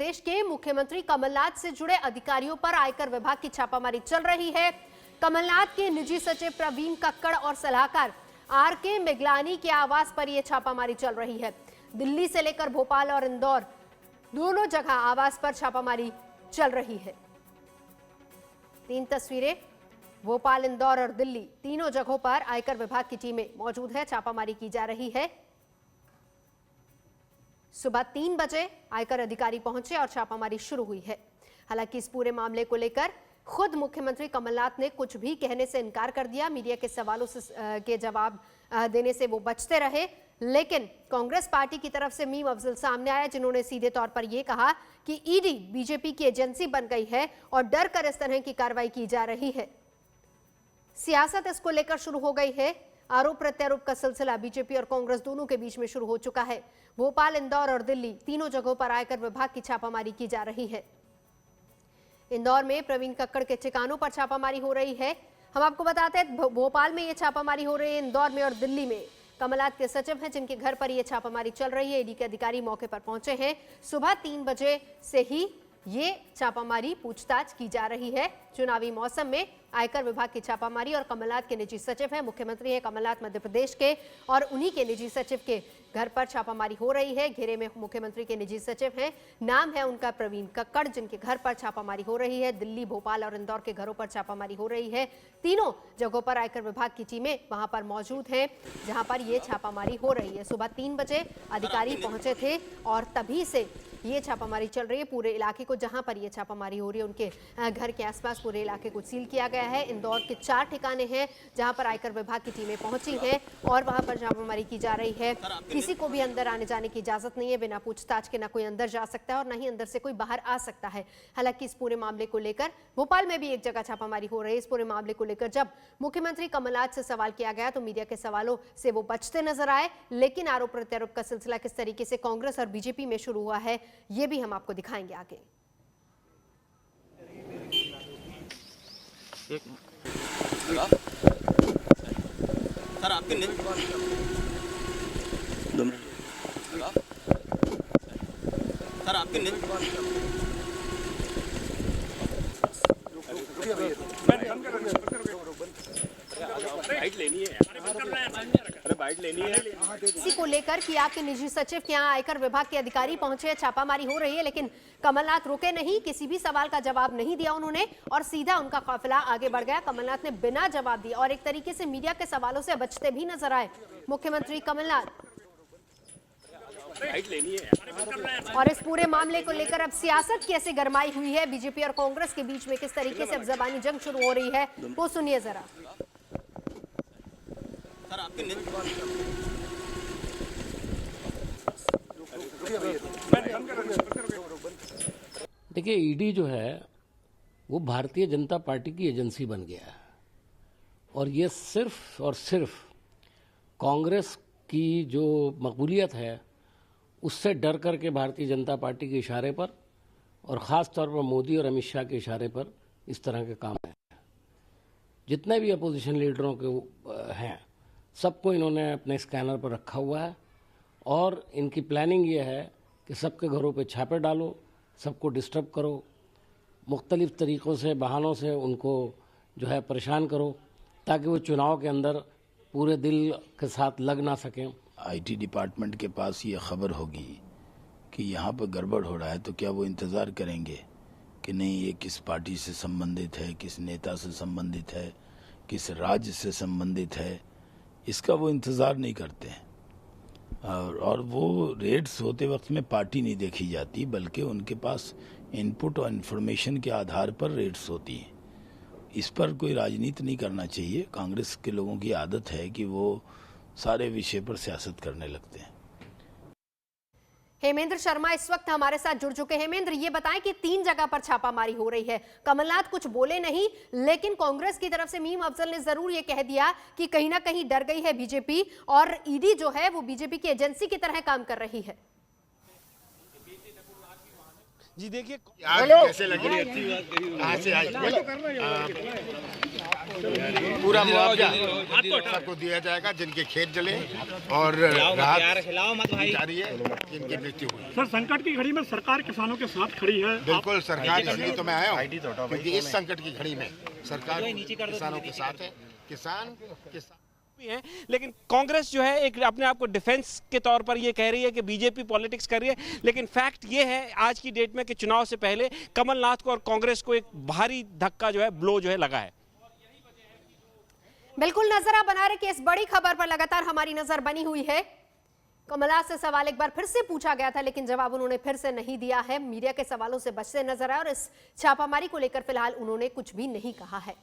प्रदेश के मुख्यमंत्री कमलनाथ से जुड़े अधिकारियों पर आयकर विभाग की छापामारी चल रही है। कमलनाथ के निजी सचिव प्रवीण कक्कड़ और सलाहकार आर.के. मिगलानी के आवास पर यह छापामारी चल रही है। दिल्ली से लेकर भोपाल और इंदौर दोनों जगह आवास पर छापामारी चल रही है। 3 तस्वीरें, भोपाल, इंदौर और दिल्ली तीनों जगहों पर आयकर विभाग की टीमें मौजूद है, छापामारी की जा रही है। सुबह 3 बजे आयकर अधिकारी पहुंचे और छापामारी शुरू हुई है। हालांकि इस पूरे मामले को लेकर खुद मुख्यमंत्री कमलनाथ ने कुछ भी कहने से इनकार कर दिया। मीडिया के सवालों के जवाब देने से वो बचते रहे, लेकिन कांग्रेस पार्टी की तरफ से मीम अफजल सामने आया, जिन्होंने सीधे तौर पर यह कहा कि ईडी बीजेपी की एजेंसी बन गई है और डर कर इस तरह की कार्रवाई की जा रही है। सियासत इसको लेकर शुरू हो गई है। आरोप प्रत्यारोप का सिलसिला बीजेपी और कांग्रेस दोनों के बीच में शुरू हो चुका है। भोपाल, इंदौर और दिल्ली तीनों जगहों पर आयकर विभाग की छापामारी की जा रही है। इंदौर में प्रवीण कक्कड़ के ठिकानों पर छापामारी हो रही है। हम आपको बताते हैं, भोपाल में यह छापामारी हो रही है, इंदौर में और दिल्ली में कमलनाथ के सचिव हैं जिनके घर पर यह छापामारी चल रही है। ईडी के अधिकारी मौके पर पहुंचे हैं। सुबह 3 बजे से ही ये छापामारी पूछताछ की जा रही है। चुनावी मौसम में आयकर विभाग की छापामारी, और कमलनाथ के निजी सचिव हैं, मुख्यमंत्री हैं कमलनाथ मध्य प्रदेश के, और उन्हीं के निजी सचिव के घर पर छापामारी हो रही है। घेरे में मुख्यमंत्री के निजी सचिव हैं, नाम है उनका प्रवीण कक्कड़, जिनके घर पर छापामारी हो रही है। दिल्ली, भोपाल और इंदौर के घरों पर छापामारी हो रही है। तीनों जगहों पर आयकर विभाग की टीमें वहां पर मौजूद हैं जहां पर यह छापामारी हो रही है। सुबह 3 बजे अधिकारी पहुंचे थे और तभी से ये छापामारी चल रही है। पूरे इलाके को, जहां पर ये छापामारी हो रही है, उनके घर के आसपास पूरे इलाके को सील किया गया है। इंदौर के 4 ठिकाने हैं जहां पर आयकर विभाग की टीमें पहुंची हैं और वहां पर छापामारी की जा रही है। किसी को भी अंदर आने जाने की इजाजत नहीं है। बिना पूछताछ के ना कोई अंदर जा सकता है और ना ही अंदर से कोई बाहर आ सकता है। हालांकि इस पूरे मामले को लेकर भोपाल में भी एक जगह छापामारी हो रही है। इस पूरे मामले को लेकर जब मुख्यमंत्री कमलनाथ से सवाल किया गया तो मीडिया के सवालों से वो बचते नजर आए, लेकिन आरोप प्रत्यारोप का सिलसिला किस तरीके से कांग्रेस और बीजेपी में शुरू हुआ है, ये भी हम आपको दिखाएंगे आगे। सर आपके सर आपके बाइट लेनी है, अरे बाइट लेनी है। इसी को लेकर कि आपके निजी सचिव के यहाँ आयकर विभाग के अधिकारी पहुंचे, छापामारी हो रही है, लेकिन कमलनाथ रुके नहीं, किसी भी सवाल का जवाब नहीं दिया उन्होंने और सीधा उनका काफिला आगे बढ़ गया। कमलनाथ ने बिना जवाब दिए और एक तरीके से मीडिया के सवालों से बचते भी नजर आए मुख्यमंत्री कमलनाथ। और इस पूरे मामले को लेकर अब सियासत कैसे गरमाई हुई है बीजेपी और कांग्रेस के बीच में, किस तरीके से अब जबानी जंग शुरू हो रही है, वो सुनिए जरा। देखिए, ईडी जो है वो भारतीय जनता पार्टी की एजेंसी बन गया है और ये सिर्फ और सिर्फ कांग्रेस की जो मकबूलियत है उससे डर करके भारतीय जनता पार्टी के इशारे पर और ख़ास तौर पर मोदी और अमित शाह के इशारे पर इस तरह के काम है। जितने भी अपोजिशन लीडरों के हैं सबको इन्होंने अपने स्कैनर पर रखा हुआ है और इनकी प्लानिंग ये है कि सबके घरों पे छापे डालो, सबको डिस्टर्ब करो, मुख्तलिफ तरीक़ों से, बहानों से उनको जो है परेशान करो ताकि वो चुनाव के अंदर पूरे दिल के साथ लग ना सकें। आईटी डिपार्टमेंट के पास ये खबर होगी कि यहाँ पर गड़बड़ हो रहा है तो क्या वो इंतज़ार करेंगे कि नहीं ये किस पार्टी से संबंधित है, किस नेता से संबंधित है, किस राज्य से संबंधित है, इसका वो इंतज़ार नहीं करते हैं। और वो रेड्स होते वक्त में पार्टी नहीं देखी जाती बल्कि उनके पास इनपुट और इन्फॉर्मेशन के आधार पर रेड्स होती हैं। इस पर कोई राजनीति नहीं करना चाहिए। कांग्रेस के लोगों की आदत है कि वो सारे विषय पर सियासत करने लगते हैं। हेमेंद्र शर्मा इस वक्त हमारे साथ जुड़ चुके हैं। हेमेंद्र, ये बताएं कि 3 जगह पर छापामारी हो रही है। कमलनाथ कुछ बोले नहीं, लेकिन कांग्रेस की तरफ से मीम अफजल ने जरूर ये कह दिया कि कहीं ना कहीं डर गई है बीजेपी और ईडी जो है वो बीजेपी की एजेंसी की तरह काम कर रही है। जी देखिए आज कैसे लगी? कहाँ से आई? पूरा मुआवजा सबको दिया जाएगा जिनके खेत जले और राहत जारी है जिनकी मृत्यु हुई। सर, संकट की घड़ी में सरकार किसानों के साथ खड़ी है। बिल्कुल सरकार, इसलिए तो मैं आया हूँ क्योंकि इस संकट की घड़ी में सरकार किसानों के साथ है। किसान भी हैं, लेकिन कांग्रेस जो है एक अपने आप को डिफेंस के तौर पर ये कह रही है कि बीजेपी पॉलिटिक्स कर रही है, लेकिन फैक्ट ये है आज की डेट में कि चुनाव से पहले कमलनाथ को और कांग्रेस को एक भारी धक्का जो है, ब्लो जो है लगा है। बिल्कुल नजर आप बना रहे कि इस बड़ी खबर पर लगातार हमारी नजर बनी हुई है। कमलनाथ से सवाल एक बार फिर से पूछा गया था, लेकिन जवाब उन्होंने फिर से नहीं दिया है। मीडिया के सवालों से बचते नजर आए और इस छापामारी को लेकर फिलहाल उन्होंने कुछ भी नहीं कहा है।